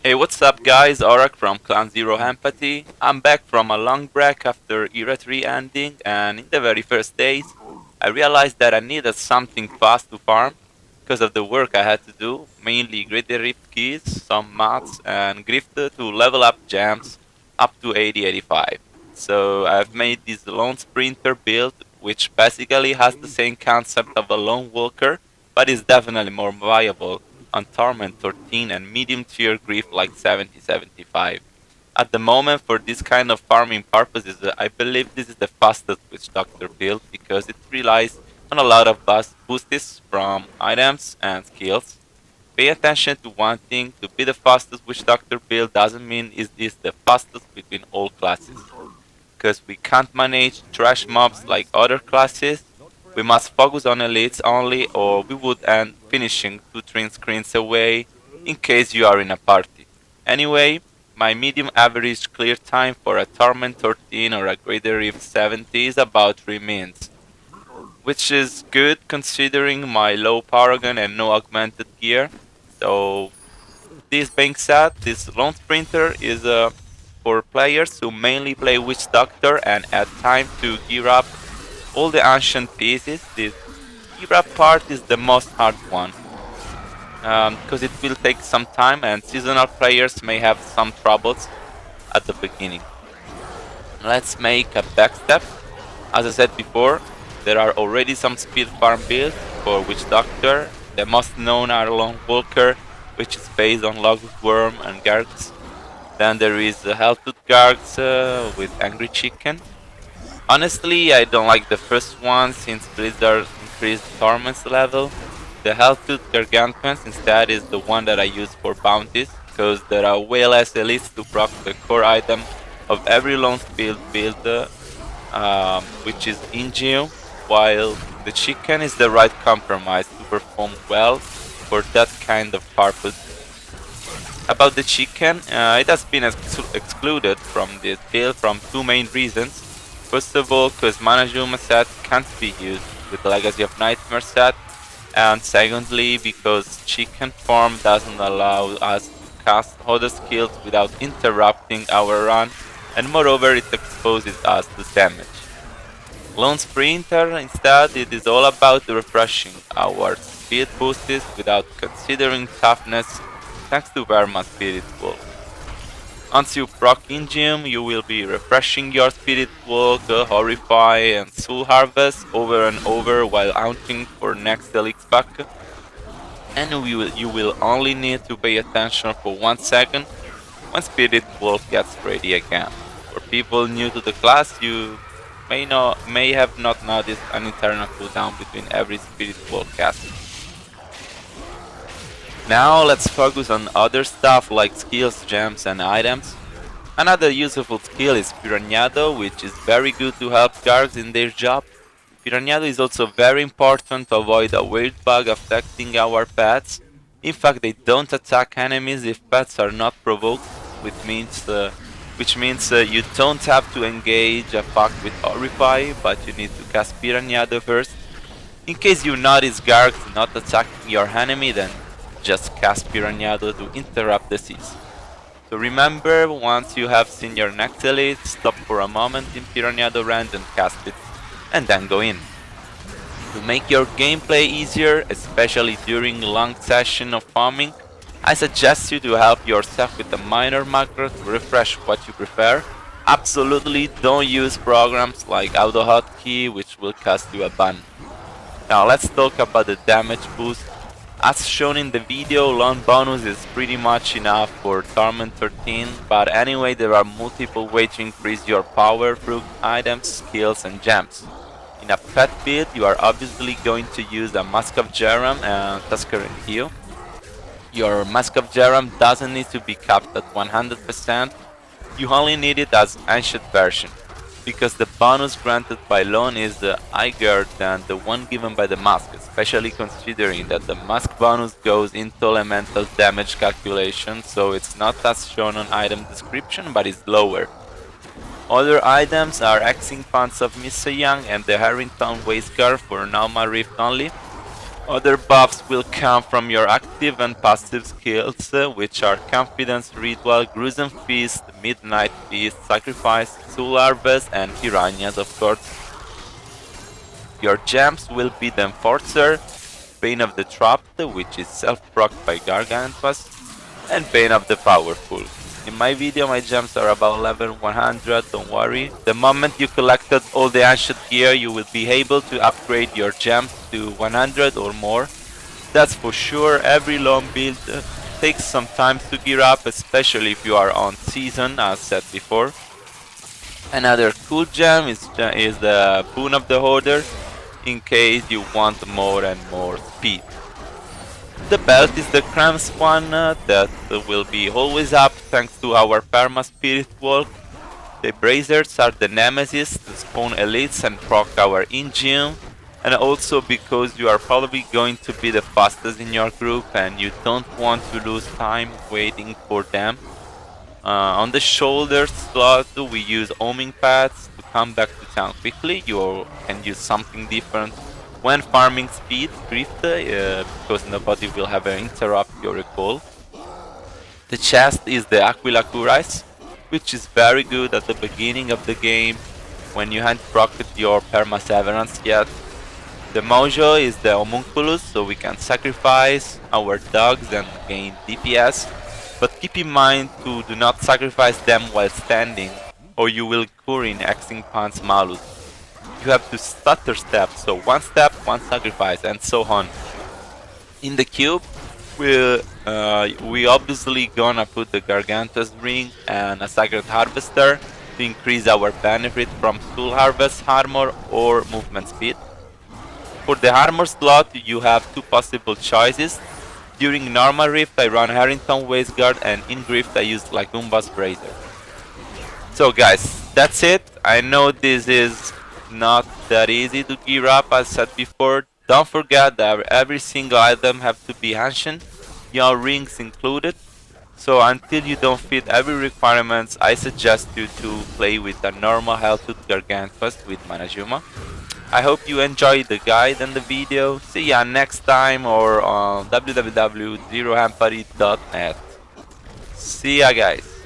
Hey, what's up guys? OraK from Clan Zero Empathy. I'm back from a long break after Era 3 ending, and in the very first days, I realized that I needed something fast to farm because of the work I had to do, mainly GRift keys, some mats, and GRift to level up gems up to 80-85. So I've made this LoN Sprinter build, which basically has the same concept of a lone walker, but is definitely more viable on Torment 13 and medium tier GRift like 70-75. At the moment, for this kind of farming purposes, I believe this is the fastest Witch Doctor build because it relies on a lot of boosts from items and skills. Pay attention to one thing: to be the fastest Witch Doctor build doesn't mean is this the fastest between all classes, because we can't manage trash mobs like other classes. We must focus on elites only, or we would end finishing 2-3 screens away in case you are in a party. Anyway, my medium average clear time for a Torment 13 or a Greater Rift 70 is about 3 minutes, which is good considering my low power gun and no augmented gear. So this being said, this LoN Sprinter is for players who mainly play Witch Doctor and add time to gear up all the ancient pieces. This gear up part is the most hard one because it will take some time and seasonal players may have some troubles at the beginning. Let's make a backstep. As I said before, there are already some speed farm builds for Witch Doctor. The most known are Lone Walker, which is based on Logwood Worm and Gargs. Then there is Helltooth Gargs with Angry Chicken. Honestly, I don't like the first one since Blizzard increased Torment's level. The Helltooth Gargantuans instead is the one that I use for bounties, because there are way less elites to proc the core item of every lone speed build, which is Ingeum, while the chicken is the right compromise to perform well for that kind of purpose. About the chicken, it has been excluded from this build from two main reasons. First of all, because Manajuma set can't be used with the Legacy of Nightmare set, and secondly, because chicken form doesn't allow us to cast other skills without interrupting our run, and moreover it exposes us to damage. LoN Sprinter instead, it is all about refreshing our speed boosts without considering toughness, thanks to Verma Spirit Wolf. Once you proc Ingeum, you will be refreshing your Spirit Walk, Horrify and Soul Harvest over and over while hunting for next Elix pack. And you will only need to pay attention for 1 second when Spirit Wolf gets ready again. For people new to the class, you may have not noticed an internal cooldown between every Spirit Wolf casting. Now let's focus on other stuff like skills, gems and items. Another useful skill is Piranhado, which is very good to help guards in their job. Piranhado is also very important to avoid a weird bug affecting our pets. In fact, they don't attack enemies if pets are not provoked, which means you don't have to engage a pack with Horrify, but you need to cast Piranhado first. In case you notice guards not attacking your enemy, then just cast Piranhado to interrupt the siege. So remember, once you have seen your next elite, stop for a moment in Piranhado range and cast it, and then go in. To make your gameplay easier, especially during long session of farming, I suggest you to help yourself with a minor macro to refresh what you prefer. Absolutely don't use programs like AutoHotkey, which will cost you a ban. Now let's talk about the damage boost. As shown in the video, LoN bonus is pretty much enough for Torment 13, but anyway there are multiple ways to increase your power through items, skills and gems. In a pet build, you are obviously going to use a Mask of Jerem and Tusker and Heal. Your Mask of Jerem doesn't need to be capped at 100%, you only need it as ancient version, because the bonus granted by LoN is higher than the one given by the mask, especially considering that the mask bonus goes into elemental damage calculation, so it's not as shown on item description but is lower. Other items are Axing Pants of Mr. Young and the Harrington Waistguard for normal Rift only. Other buffs will come from your active and passive skills, which are Confidence Ritual, Gruesome Feast, Midnight Feast, Sacrifice, Soul Harvest, and Piranhas, of course. Your gems will be the Enforcer, Bane of the Trapped, which is self-procced by Gargantuas, and Bane of the Powerful. In my video, my gems are about level 100, don't worry. The moment you collected all the ancient gear, you will be able to upgrade your gems to 100 or more. That's for sure. Every LoN build takes some time to gear up, especially if you are on season, as said before. Another cool gem is the Boon of the Hoarder, in case you want more and more speed. The belt is the cramps one that will be always up thanks to our Perma Spirit Walk. The Brazers are the nemesis to spawn elites and proc our engine, and also because you are probably going to be the fastest in your group and you don't want to lose time waiting for them. On the shoulder slot we use homing pads to come back to town quickly. You can use something different when farming speed, GRift, because nobody will have an interrupt your recall. The chest is the Aquila Cuirass, which is very good at the beginning of the game when you haven't procced your Perma-Severance yet. The Mojo is the Homunculus, so we can sacrifice our dogs and gain DPS, but keep in mind to do not sacrifice them while standing, or you will incur in Exing Pants Malus. You have to stutter step, so one step, one sacrifice, and so on. In the cube, we obviously gonna put the Gargantua's Ring and a Sacred Harvester to increase our benefit from Soul Harvest armor or movement speed. For the armor slot, you have two possible choices. During normal Rift, I run Harrington Waistguard, and in GRift, I use Lagumba's Brazier. So guys, that's it. I know this is not that easy to gear up, as said before. Don't forget that every single item have to be ancient, your rings included. So until you don't fit every requirements, I suggest you to play with a normal health Gargantuas with Manajuma. I hope you enjoyed the guide and the video. See ya next time or on www.zerohampari.net. See ya guys.